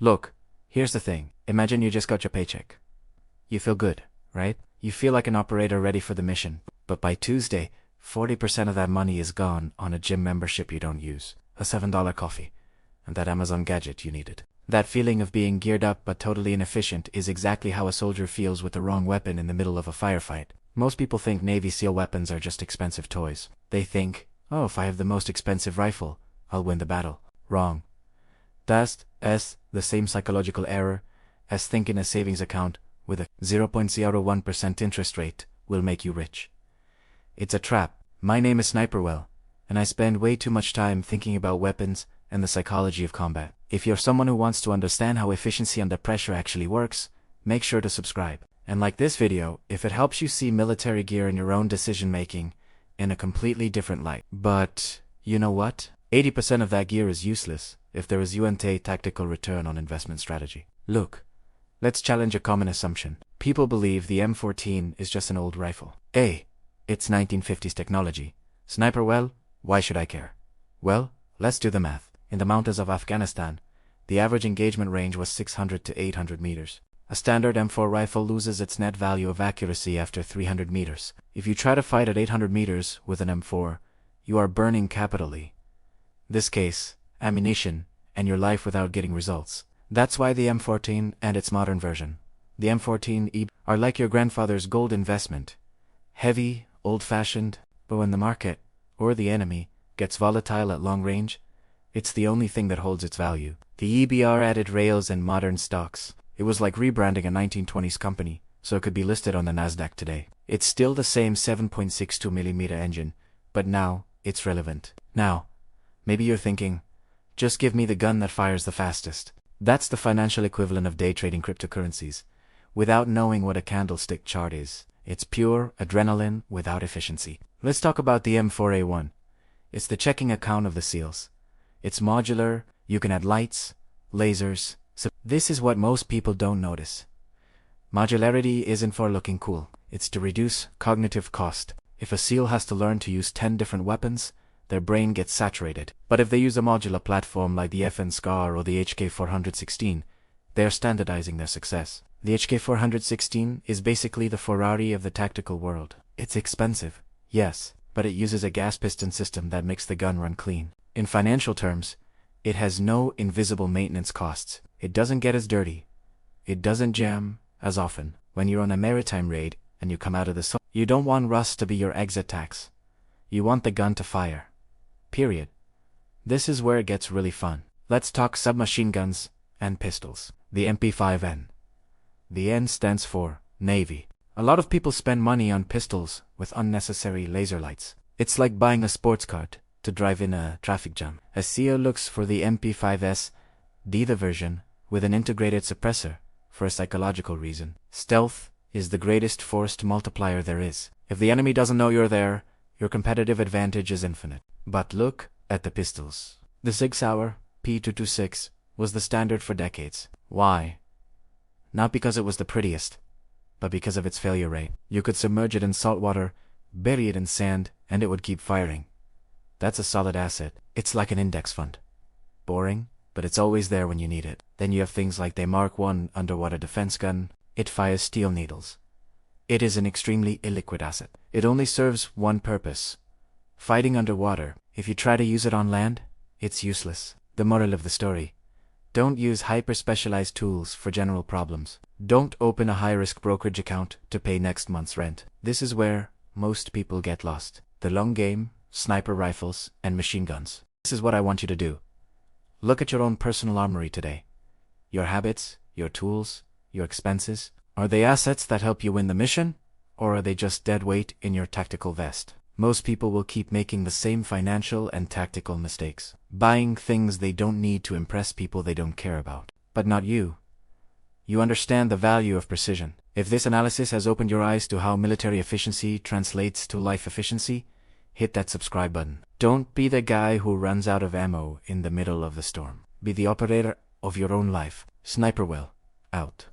Look, here's the thing. Imagine you just got your paycheck. You feel good, right? You feel like an operator ready for the mission. But by Tuesday, 40% of that money is gone on a gym membership you don't use, a $7 coffee, and that Amazon gadget you needed. That feeling of being geared up but totally inefficient is exactly how a soldier feels with the wrong weapon in the middle of a firefight. Most people think Navy SEAL weapons are just expensive toys. They think, oh, if I have the most expensive rifle, I'll win the battle. Wrong. That's the same psychological error as thinking a savings account with a 0.01% interest rate will make you rich. It's a trap. My name is Sniperwell, and I spend way too much time thinking about weapons and the psychology of combat. If you're someone who wants to understand how efficiency under pressure actually works, make sure to subscribe. And like this video if it helps you see military gear in your own decision making in a completely different light. But you know what? 80% of that gear is useless if there is UNT tactical return on investment strategy. Look, let's challenge a common assumption. People believe the M14 is just an old rifle. It's 1950s technology. Sniperwell, why should I care? Well, let's do the math. In the mountains of Afghanistan, the average engagement range was 600 to 800 meters. A standard M4 rifle loses its net value of accuracy after 300 meters. If you try to fight at 800 meters with an M4, you are burning capitally. This case, ammunition, and your life without getting results. That's why the M14 and its modern version, the M14E, are like your grandfather's gold investment. Heavy, old-fashioned, but when the market, or the enemy, gets volatile at long range, it's the only thing that holds its value. The EBR added rails and modern stocks. It was like rebranding a 1920s company, so it could be listed on the Nasdaq today. It's still the same 7.62mm engine, but now, it's relevant. Now, maybe you're thinking, just give me the gun that fires the fastest. That's the financial equivalent of day trading cryptocurrencies, without knowing what a candlestick chart is. It's pure adrenaline without efficiency. Let's talk about the M4A1. It's the checking account of the SEALs. It's modular, you can add lights, lasers. So this is what most people don't notice. Modularity isn't for looking cool. It's to reduce cognitive cost. If a SEAL has to learn to use 10 different weapons, their brain gets saturated. But if they use a modular platform like the FN SCAR or the HK416, they are standardizing their success. The HK416 is basically the Ferrari of the tactical world. It's expensive, yes, but it uses a gas piston system that makes the gun run clean. In financial terms, it has no invisible maintenance costs. It doesn't get as dirty. It doesn't jam as often. When you're on a maritime raid and you come out of the sun, you don't want rust to be your exit tax. You want the gun to fire. Period. This is where it gets really fun. Let's talk submachine guns and pistols. The MP5N. The N stands for Navy. A lot of people spend money on pistols with unnecessary laser lights. It's like buying a sports car to drive in a traffic jam. A SEAL looks for the MP5S, the version, with an integrated suppressor, for a psychological reason. Stealth is the greatest forced multiplier there is. If the enemy doesn't know you're there, your competitive advantage is infinite. But look at the pistols. The Sig Sauer P226 was the standard for decades. Why? Not because it was the prettiest, but because of its failure rate. You could submerge it in salt water, bury it in sand, and it would keep firing. That's a solid asset. It's like an index fund. Boring, but it's always there when you need it. Then you have things like the Mark I underwater defense gun. It fires steel needles. It is an extremely illiquid asset. It only serves one purpose: fighting underwater. If you try to use it on land, it's useless. The moral of the story: don't use hyper-specialized tools for general problems. Don't open a high-risk brokerage account to pay next month's rent. This is where most people get lost. The long game, sniper rifles, and machine guns. This is what I want you to do. Look at your own personal armory today. Your habits, your tools, your expenses. Are they assets that help you win the mission? Or are they just dead weight in your tactical vest? Most people will keep making the same financial and tactical mistakes. Buying things they don't need to impress people they don't care about. But not you. You understand the value of precision. If this analysis has opened your eyes to how military efficiency translates to life efficiency, hit that subscribe button. Don't be the guy who runs out of ammo in the middle of the storm. Be the operator of your own life. Sniperwell, out.